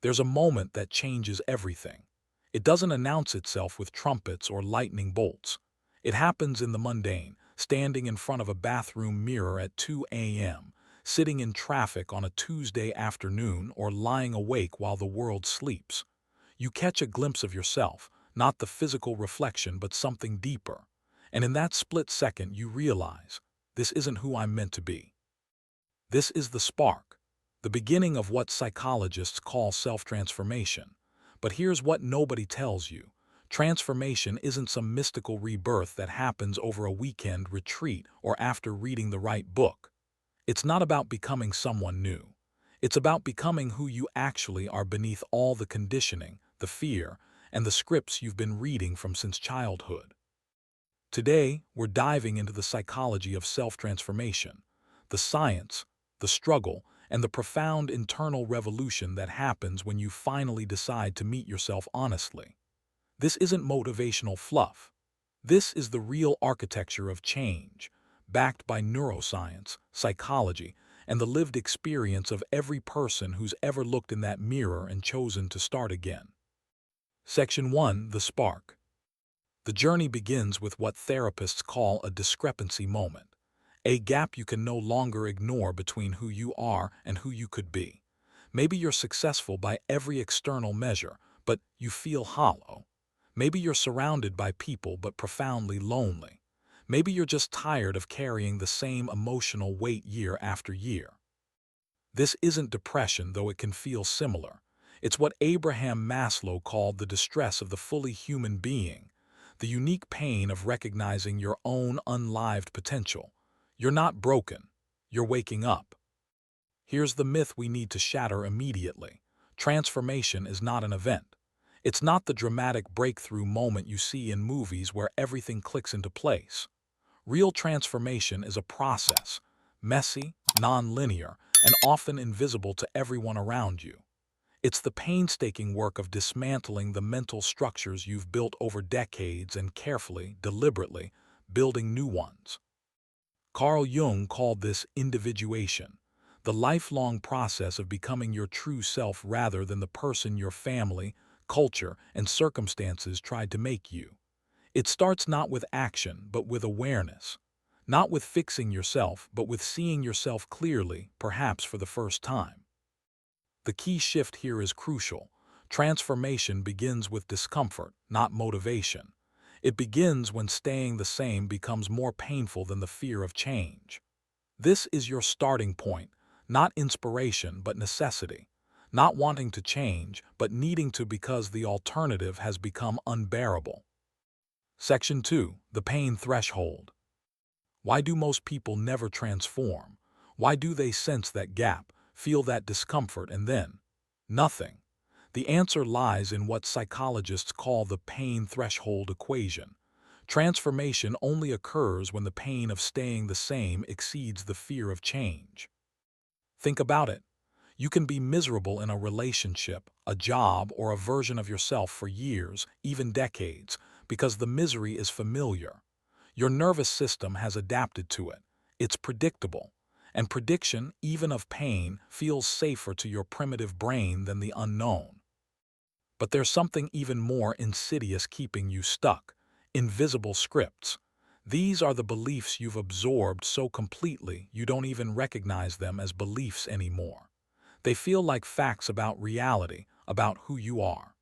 There's a moment that changes everything. It doesn't announce itself with trumpets or lightning bolts. It happens in the mundane, standing in front of a bathroom mirror at 2 a.m., sitting in traffic on a Tuesday afternoon, or lying awake while the world sleeps. You catch a glimpse of yourself, not the physical reflection but something deeper. And in that split second you realize, this isn't who I'm meant to be. This is the spark, the beginning of what psychologists call self-transformation. But here's what nobody tells you. Transformation isn't some mystical rebirth that happens over a weekend retreat or after reading the right book. It's not about becoming someone new. It's about becoming who you actually are beneath all the conditioning, the fear, and the scripts you've been reading from since childhood. Today, we're diving into the psychology of self-transformation, the science, the struggle, and the profound internal revolution that happens when you finally decide to meet yourself honestly. This isn't motivational fluff. This is the real architecture of change, backed by neuroscience, psychology, and the lived experience of every person who's ever looked in that mirror and chosen to start again. Section 1. The Spark. The journey begins with what therapists call a discrepancy moment, a gap you can no longer ignore between who you are and who you could be. Maybe you're successful by every external measure, but you feel hollow. Maybe you're surrounded by people but profoundly lonely. Maybe you're just tired of carrying the same emotional weight year after year. This isn't depression, though it can feel similar. It's what Abraham Maslow called the distress of the fully human being, the unique pain of recognizing your own unlived potential. You're not broken. You're waking up. Here's the myth we need to shatter immediately. Transformation is not an event. It's not the dramatic breakthrough moment you see in movies where everything clicks into place. Real transformation is a process, messy, non-linear, and often invisible to everyone around you. It's the painstaking work of dismantling the mental structures you've built over decades and carefully, deliberately, building new ones. Carl Jung called this individuation, the lifelong process of becoming your true self rather than the person your family, culture, and circumstances tried to make you. It starts not with action, but with awareness. Not with fixing yourself, but with seeing yourself clearly, perhaps for the first time. The key shift here is crucial. Transformation begins with discomfort, not motivation. It begins when staying the same becomes more painful than the fear of change. This is your starting point, not inspiration but necessity. Not wanting to change, but needing to because the alternative has become unbearable. Section 2. The Pain Threshold. Why do most people never transform? Why do they sense that gap, feel that discomfort, and then nothing? The answer lies in what psychologists call the pain threshold equation. Transformation only occurs when the pain of staying the same exceeds the fear of change. Think about it. You can be miserable in a relationship, a job, or a version of yourself for years, even decades, because the misery is familiar. Your nervous system has adapted to it. It's predictable. And prediction, even of pain, feels safer to your primitive brain than the unknown. But there's something even more insidious keeping you stuck. Invisible scripts. These are the beliefs you've absorbed so completely you don't even recognize them as beliefs anymore. They feel like facts about reality, about who you are.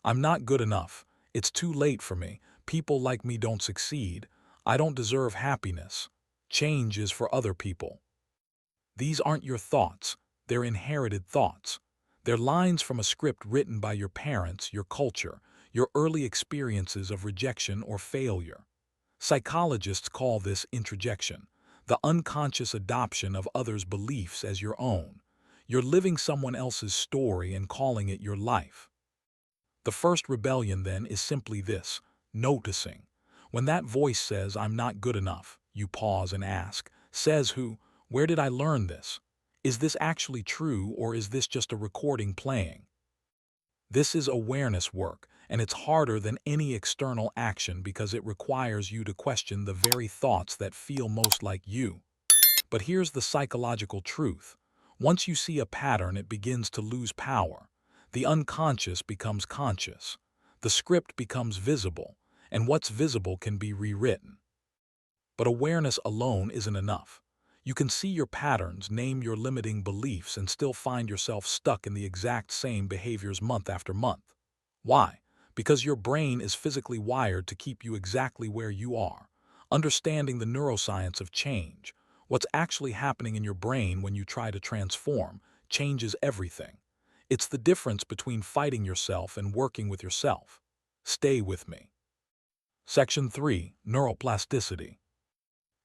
I'm not good enough. It's too late for me. People like me don't succeed. I don't deserve happiness. Change is for other people. These aren't your thoughts. They're inherited thoughts. They're lines from a script written by your parents, your culture, your early experiences of rejection or failure. Psychologists call this introjection, the unconscious adoption of others' beliefs as your own. You're living someone else's story and calling it your life. The first rebellion, then, is simply this: noticing. When that voice says, "I'm not good enough," you pause and ask, "Says who? Where did I learn this? Is this actually true, or is this just a recording playing?" This is awareness work, and it's harder than any external action because it requires you to question the very thoughts that feel most like you. But here's the psychological truth. Once you see a pattern, it begins to lose power. The unconscious becomes conscious. The script becomes visible, and what's visible can be rewritten. But awareness alone isn't enough. You can see your patterns, name your limiting beliefs, and still find yourself stuck in the exact same behaviors month after month. Why? Because your brain is physically wired to keep you exactly where you are. Understanding the neuroscience of change, what's actually happening in your brain when you try to transform, changes everything. It's the difference between fighting yourself and working with yourself. Stay with me. Section 3. Neuroplasticity.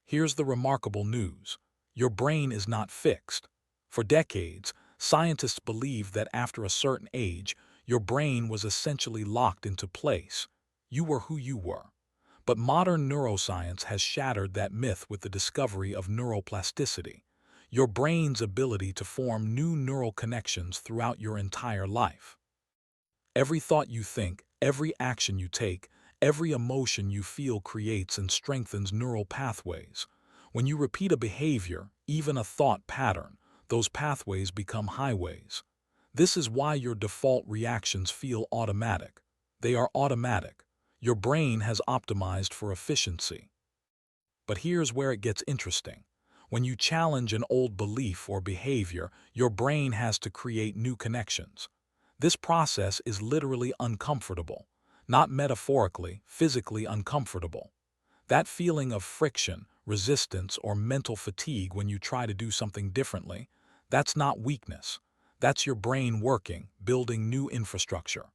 Here's the remarkable news. Your brain is not fixed. For decades, scientists believed that after a certain age, your brain was essentially locked into place. You were who you were. But modern neuroscience has shattered that myth with the discovery of neuroplasticity, your brain's ability to form new neural connections throughout your entire life. Every thought you think, every action you take, every emotion you feel creates and strengthens neural pathways. When you repeat a behavior, even a thought pattern, those pathways become highways. This is why your default reactions feel automatic. They are automatic. Your brain has optimized for efficiency. But here's where it gets interesting. When you challenge an old belief or behavior, your brain has to create new connections. This process is literally uncomfortable, not metaphorically, physically uncomfortable. That feeling of friction, resistance, or mental fatigue when you try to do something differently, that's not weakness. That's your brain working, building new infrastructure.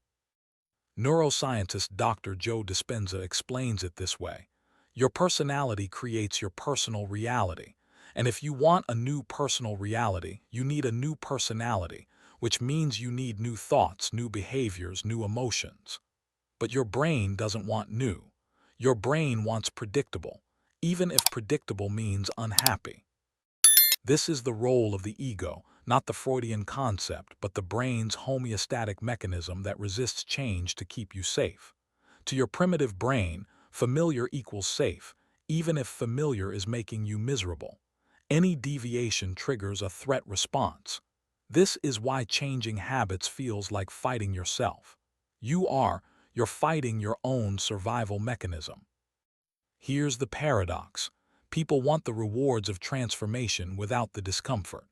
Neuroscientist Dr. Joe Dispenza explains it this way. Your personality creates your personal reality. And if you want a new personal reality, you need a new personality, which means you need new thoughts, new behaviors, new emotions. But your brain doesn't want new. Your brain wants predictable, even if predictable means unhappy. This is the role of the ego, not the Freudian concept, but the brain's homeostatic mechanism that resists change to keep you safe. To your primitive brain, familiar equals safe, even if familiar is making you miserable. Any deviation triggers a threat response. This is why changing habits feels like fighting yourself. You're fighting your own survival mechanism. Here's the paradox. People want the rewards of transformation without the discomfort.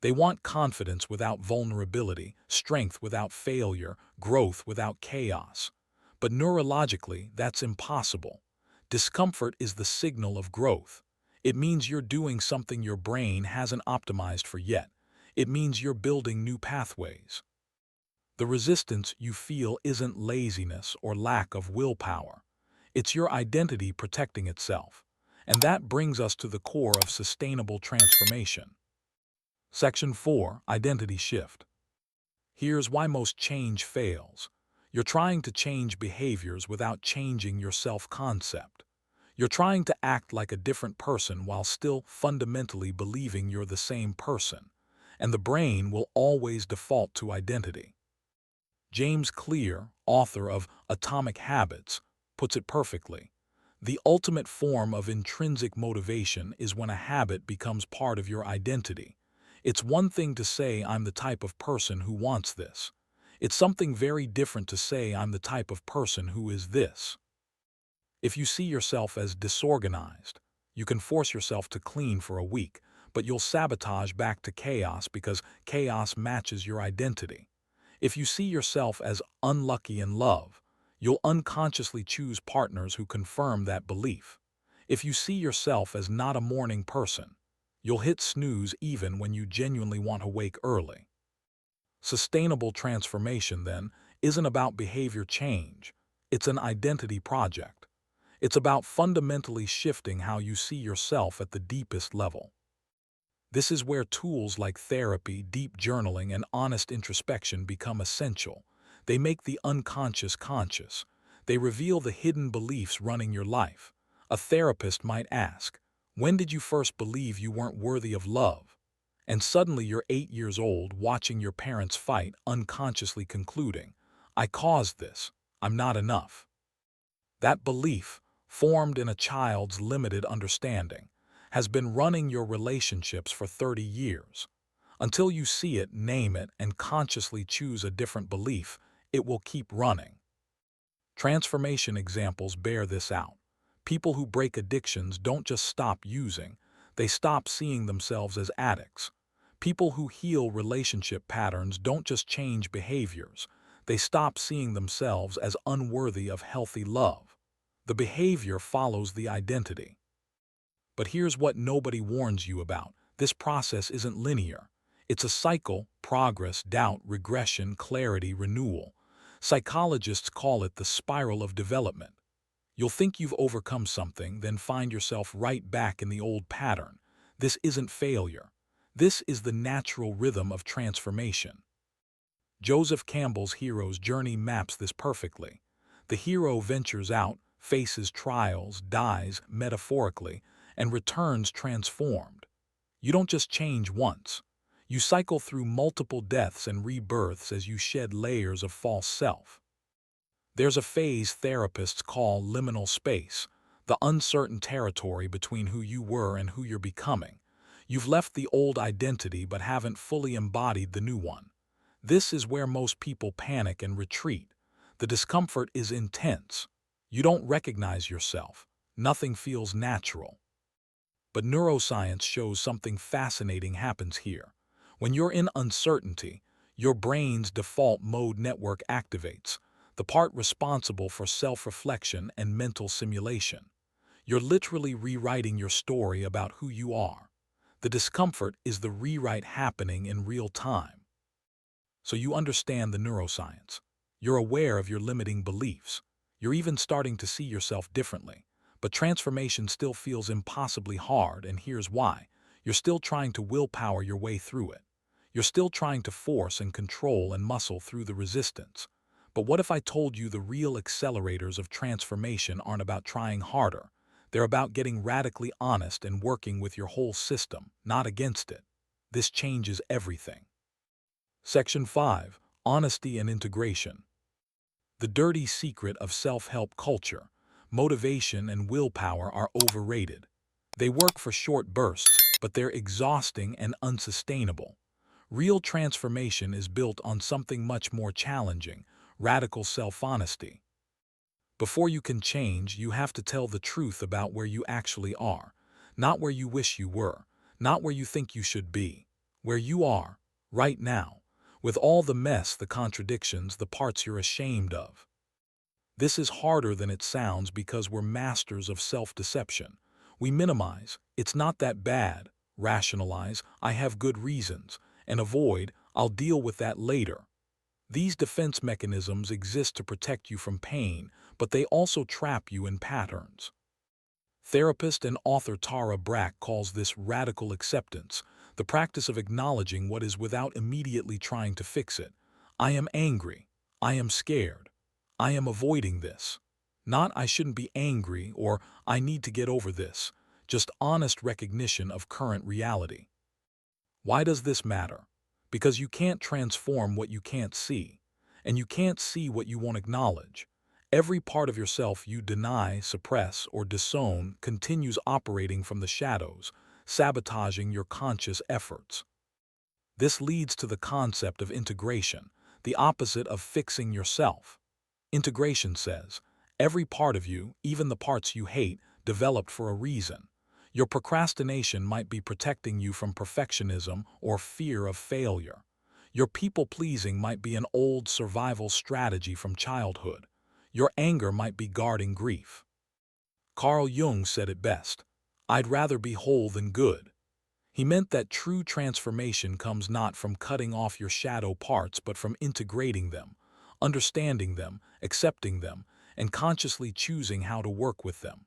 They want confidence without vulnerability, strength without failure, growth without chaos. But neurologically, that's impossible. Discomfort is the signal of growth. It means you're doing something your brain hasn't optimized for yet. It means you're building new pathways. The resistance you feel isn't laziness or lack of willpower. It's your identity protecting itself. And that brings us to the core of sustainable transformation. Section 4. Identity Shift. Here's why most change fails. You're trying to change behaviors without changing your self-concept. You're trying to act like a different person while still fundamentally believing you're the same person. And the brain will always default to identity. James Clear, author of Atomic Habits, puts it perfectly. The ultimate form of intrinsic motivation is when a habit becomes part of your identity. It's one thing to say, "I'm the type of person who wants this." It's something very different to say, "I'm the type of person who is this." If you see yourself as disorganized, you can force yourself to clean for a week, but you'll sabotage back to chaos because chaos matches your identity. If you see yourself as unlucky in love, you'll unconsciously choose partners who confirm that belief. If you see yourself as not a morning person, you'll hit snooze even when you genuinely want to wake early. Sustainable transformation, then, isn't about behavior change. It's an identity project. It's about fundamentally shifting how you see yourself at the deepest level. This is where tools like therapy, deep journaling, and honest introspection become essential. They make the unconscious conscious. They reveal the hidden beliefs running your life. A therapist might ask, "When did you first believe you weren't worthy of love?" And suddenly you're 8 years old watching your parents fight, unconsciously concluding, "I caused this. I'm not enough." That belief, formed in a child's limited understanding, has been running your relationships for 30 years. Until you see it, name it, and consciously choose a different belief, it will keep running. Transformation examples bear this out. People who break addictions don't just stop using, they stop seeing themselves as addicts. People who heal relationship patterns don't just change behaviors, they stop seeing themselves as unworthy of healthy love. The behavior follows the identity. But here's what nobody warns you about. This process isn't linear. It's a cycle: progress, doubt, regression, clarity, renewal. Psychologists call it the spiral of development. You'll think you've overcome something, then find yourself right back in the old pattern. This isn't failure. This is the natural rhythm of transformation. Joseph Campbell's hero's journey maps this perfectly. The hero ventures out, faces trials, dies, metaphorically, and returns transformed. You don't just change once. You cycle through multiple deaths and rebirths as you shed layers of false self. There's a phase therapists call liminal space, the uncertain territory between who you were and who you're becoming. You've left the old identity but haven't fully embodied the new one. This is where most people panic and retreat. The discomfort is intense. You don't recognize yourself. Nothing feels natural. But neuroscience shows something fascinating happens here. When you're in uncertainty, your brain's default mode network activates, the part responsible for self-reflection and mental simulation. You're literally rewriting your story about who you are. The discomfort is the rewrite happening in real time. So you understand the neuroscience. You're aware of your limiting beliefs. You're even starting to see yourself differently. But transformation still feels impossibly hard, and here's why. You're still trying to willpower your way through it. You're still trying to force and control and muscle through the resistance. But what if I told you the real accelerators of transformation aren't about trying harder? They're about getting radically honest and working with your whole system, not against it. This changes everything. Section 5. Honesty and Integration. The dirty secret of self-help culture. Motivation and willpower are overrated. They work for short bursts, but they're exhausting and unsustainable. Real transformation is built on something much more challenging: radical self-honesty. Before you can change, you have to tell the truth about where you actually are. Not where you wish you were, not where you think you should be. Where you are, right now, with all the mess, the contradictions, the parts you're ashamed of. This is harder than it sounds because we're masters of self-deception. We minimize, "It's not that bad," rationalize, "I have good reasons," and avoid, "I'll deal with that later." These defense mechanisms exist to protect you from pain, but they also trap you in patterns. Therapist and author Tara Brach calls this radical acceptance, the practice of acknowledging what is without immediately trying to fix it. I am angry. I am scared. I am avoiding this. Not "I shouldn't be angry" or "I need to get over this." Just honest recognition of current reality. Why does this matter? Because you can't transform what you can't see, and you can't see what you won't acknowledge. Every part of yourself you deny, suppress, or disown continues operating from the shadows, sabotaging your conscious efforts. This leads to the concept of integration, the opposite of fixing yourself. Integration says, every part of you, even the parts you hate, developed for a reason. Your procrastination might be protecting you from perfectionism or fear of failure. Your people-pleasing might be an old survival strategy from childhood. Your anger might be guarding grief. Carl Jung said it best, "I'd rather be whole than good." He meant that true transformation comes not from cutting off your shadow parts but from integrating them, understanding them, accepting them, and consciously choosing how to work with them.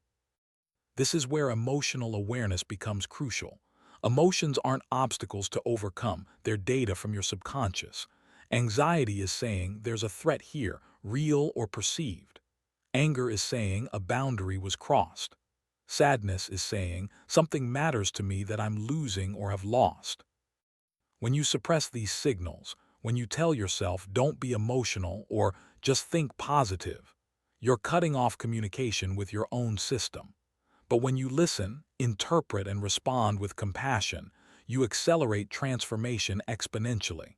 This is where emotional awareness becomes crucial. Emotions aren't obstacles to overcome, they're data from your subconscious. Anxiety is saying there's a threat here, real or perceived. Anger is saying a boundary was crossed. Sadness is saying something matters to me that I'm losing or have lost. When you suppress these signals, when you tell yourself don't be emotional or just think positive, you're cutting off communication with your own system. But when you listen, interpret, and respond with compassion, you accelerate transformation exponentially.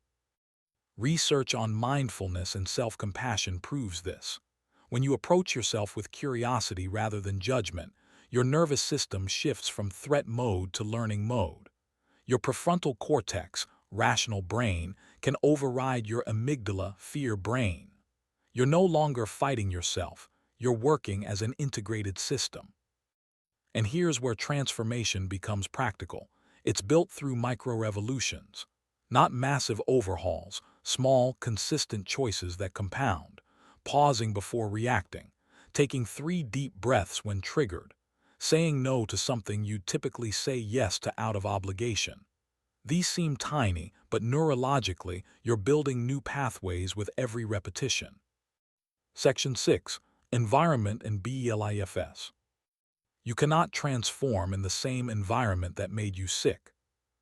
Research on mindfulness and self-compassion proves this. When you approach yourself with curiosity rather than judgment, your nervous system shifts from threat mode to learning mode. Your prefrontal cortex, rational brain, can override your amygdala, fear brain. You're no longer fighting yourself, you're working as an integrated system. And here's where transformation becomes practical. It's built through micro-revolutions, not massive overhauls, small, consistent choices that compound, pausing before reacting, taking 3 deep breaths when triggered, saying no to something you'd typically say yes to out of obligation. These seem tiny, but neurologically, you're building new pathways with every repetition. Section 6. Environment and BELIFS. You cannot transform in the same environment that made you sick.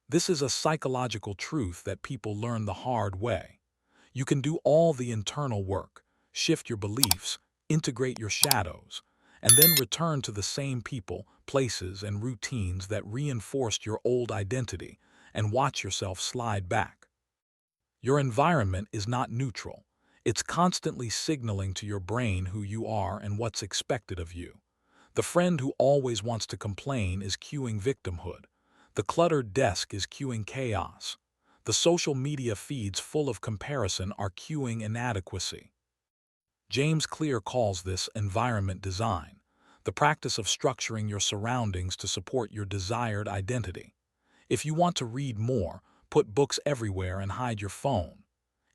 This is a psychological truth that people learn the hard way. You can do all the internal work, shift your beliefs, integrate your shadows, and then return to the same people, places, and routines that reinforced your old identity and watch yourself slide back. Your environment is not neutral. It's constantly signaling to your brain who you are and what's expected of you. The friend who always wants to complain is cueing victimhood. The cluttered desk is cueing chaos. The social media feeds full of comparison are cueing inadequacy. James Clear calls this environment design, the practice of structuring your surroundings to support your desired identity. If you want to read more, put books everywhere and hide your phone.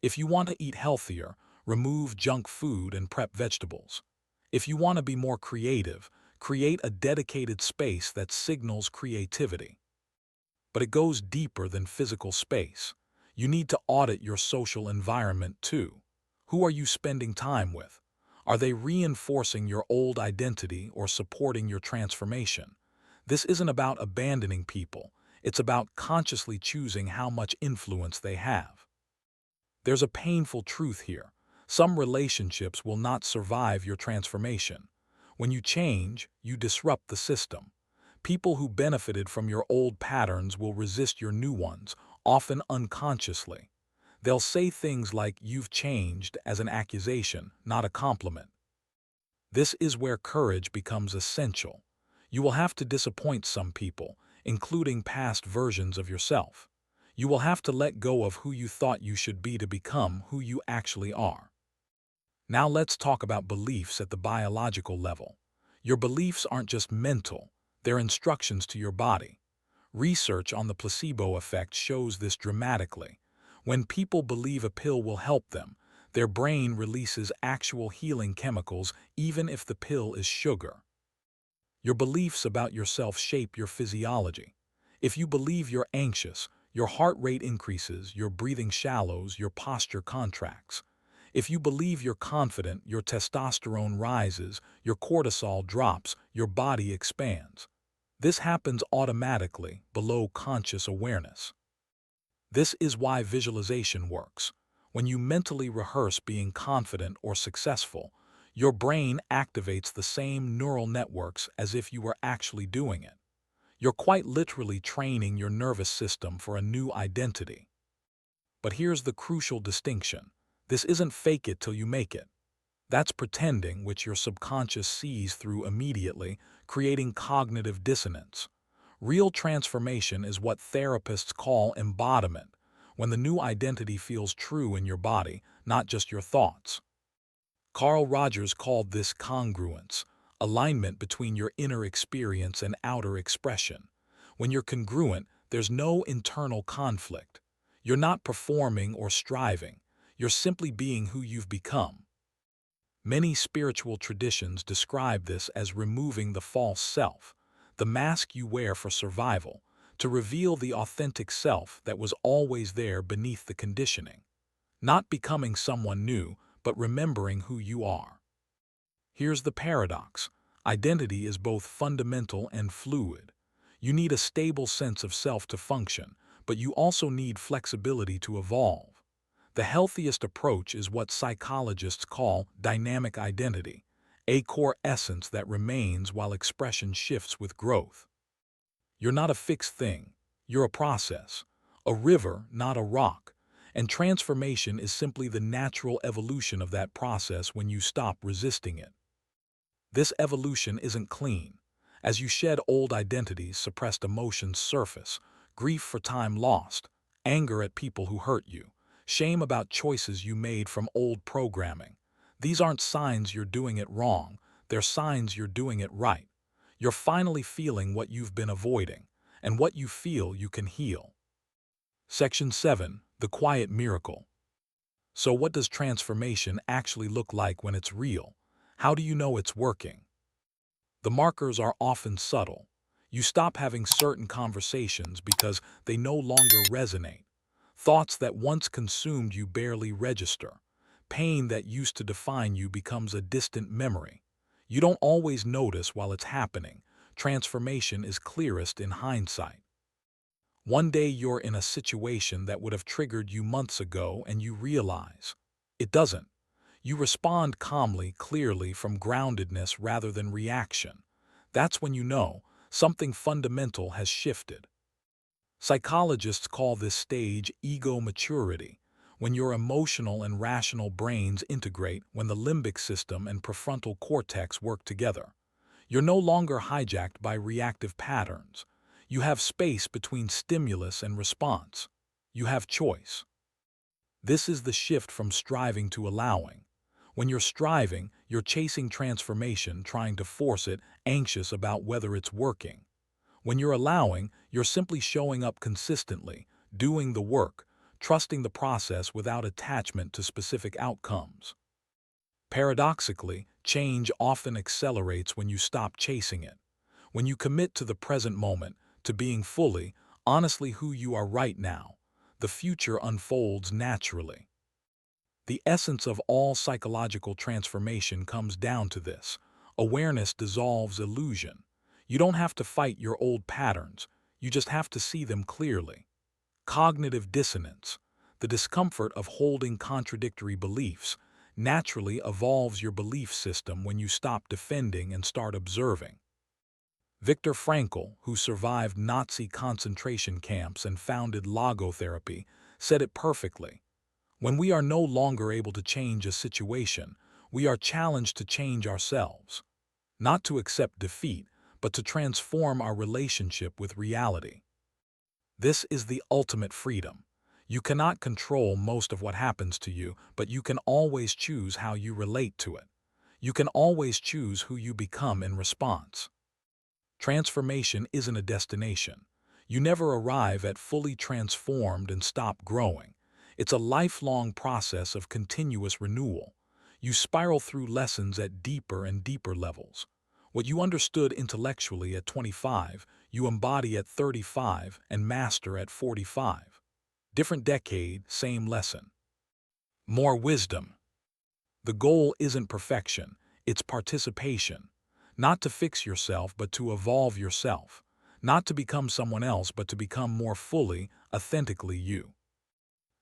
If you want to eat healthier, remove junk food and prep vegetables. If you want to be more creative, create a dedicated space that signals creativity. But it goes deeper than physical space. You need to audit your social environment too. Who are you spending time with? Are they reinforcing your old identity or supporting your transformation? This isn't about abandoning people. It's about consciously choosing how much influence they have. There's a painful truth here. Some relationships will not survive your transformation. When you change, you disrupt the system. People who benefited from your old patterns will resist your new ones, often unconsciously. They'll say things like "you've changed" as an accusation, not a compliment. This is where courage becomes essential. You will have to disappoint some people, including past versions of yourself. You will have to let go of who you thought you should be to become who you actually are. Now let's talk about beliefs at the biological level. Your beliefs aren't just mental, they're instructions to your body. Research on the placebo effect shows this dramatically. When people believe a pill will help them, their brain releases actual healing chemicals even if the pill is sugar. Your beliefs about yourself shape your physiology. If you believe you're anxious, your heart rate increases, your breathing shallows, your posture contracts. If you believe you're confident, your testosterone rises, your cortisol drops, your body expands. This happens automatically, below conscious awareness. This is why visualization works. When you mentally rehearse being confident or successful, your brain activates the same neural networks as if you were actually doing it. You're quite literally training your nervous system for a new identity. But here's the crucial distinction. This isn't fake it till you make it. That's pretending, which your subconscious sees through immediately, creating cognitive dissonance. Real transformation is what therapists call embodiment, when the new identity feels true in your body, not just your thoughts. Carl Rogers called this congruence, alignment between your inner experience and outer expression. When you're congruent, there's no internal conflict. You're not performing or striving. You're simply being who you've become. Many spiritual traditions describe this as removing the false self, the mask you wear for survival, to reveal the authentic self that was always there beneath the conditioning. Not becoming someone new, but remembering who you are. Here's the paradox. Identity is both fundamental and fluid. You need a stable sense of self to function, but you also need flexibility to evolve. The healthiest approach is what psychologists call dynamic identity, a core essence that remains while expression shifts with growth. You're not a fixed thing. You're a process, a river, not a rock, and transformation is simply the natural evolution of that process when you stop resisting it. This evolution isn't clean. As you shed old identities, suppressed emotions surface, grief for time lost, anger at people who hurt you, shame about choices you made from old programming. These aren't signs you're doing it wrong, they're signs you're doing it right. You're finally feeling what you've been avoiding, and what you feel you can heal. Section 7. The Quiet Miracle. So what does transformation actually look like when it's real? How do you know it's working? The markers are often subtle. You stop having certain conversations because they no longer resonate. Thoughts that once consumed you barely register. Pain that used to define you becomes a distant memory. You don't always notice while it's happening. Transformation is clearest in hindsight. One day you're in a situation that would have triggered you months ago and you realize it doesn't. You respond calmly, clearly, from groundedness rather than reaction. That's when you know something fundamental has shifted. Psychologists call this stage ego maturity, when your emotional and rational brains integrate, when the limbic system and prefrontal cortex work together. You're no longer hijacked by reactive patterns. You have space between stimulus and response. You have choice. This is the shift from striving to allowing. When you're striving, you're chasing transformation, trying to force it, anxious about whether it's working. When you're allowing, you're simply showing up consistently, doing the work, trusting the process without attachment to specific outcomes. Paradoxically, change often accelerates when you stop chasing it. When you commit to the present moment, to being fully, honestly who you are right now, the future unfolds naturally. The essence of all psychological transformation comes down to this. Awareness dissolves illusion. You don't have to fight your old patterns, you just have to see them clearly. Cognitive dissonance, the discomfort of holding contradictory beliefs, naturally evolves your belief system when you stop defending and start observing. Viktor Frankl, who survived Nazi concentration camps and founded logotherapy, said it perfectly. When we are no longer able to change a situation, we are challenged to change ourselves. Not to accept defeat, but to transform our relationship with reality. This is the ultimate freedom. You cannot control most of what happens to you, but you can always choose how you relate to it. You can always choose who you become in response. Transformation isn't a destination. You never arrive at fully transformed and stop growing. It's a lifelong process of continuous renewal. You spiral through lessons at deeper and deeper levels. What you understood intellectually at 25, you embody at 35 and master at 45. Different decade, same lesson. More wisdom. The goal isn't perfection, it's participation. Not to fix yourself, but to evolve yourself. Not to become someone else, but to become more fully, authentically you.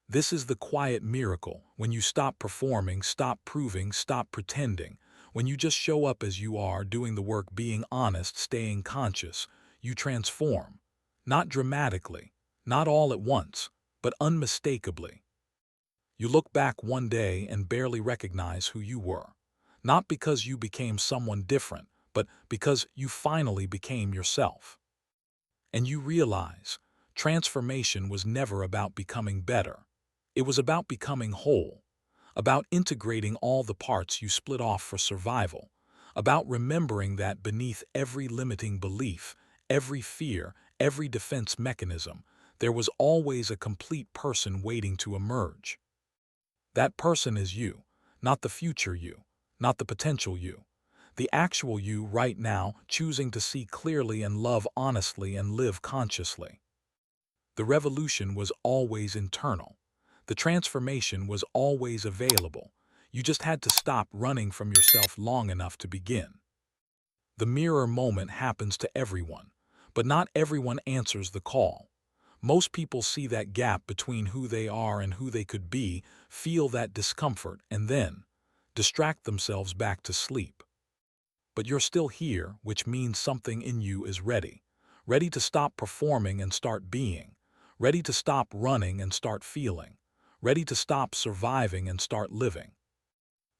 This is the quiet miracle, when you stop performing, stop proving, stop pretending. When you just show up as you are, doing the work, being honest, staying conscious, you transform. Not dramatically, not all at once, but unmistakably. You look back one day and barely recognize who you were. Not because you became someone different, but because you finally became yourself. And you realize, transformation was never about becoming better. It was about becoming whole, about integrating all the parts you split off for survival, about remembering that beneath every limiting belief, every fear, every defense mechanism, there was always a complete person waiting to emerge. That person is you, not the future you, not the potential you. The actual you right now, choosing to see clearly and love honestly and live consciously. The revolution was always internal. The transformation was always available. You just had to stop running from yourself long enough to begin. The mirror moment happens to everyone, but not everyone answers the call. Most people see that gap between who they are and who they could be, feel that discomfort, and then distract themselves back to sleep. But you're still here, which means something in you is ready. ready to stop performing and start being, ready to stop running and start feeling, ready to stop surviving and start living.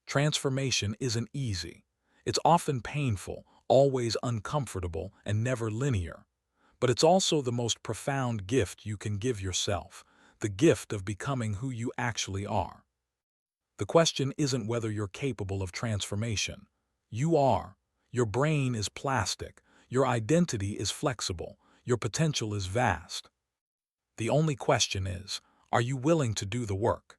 Transformation isn't easy. It's often painful, always uncomfortable, and never linear. But it's also the most profound gift you can give yourself, the gift of becoming who you actually are. The question isn't whether you're capable of transformation. You are. Your brain is plastic. Your identity is flexible. Your potential is vast. The only question is, are you willing to do the work?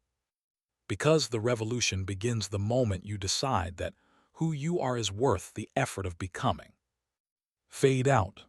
Because the revolution begins the moment you decide that who you are is worth the effort of becoming. Fade out.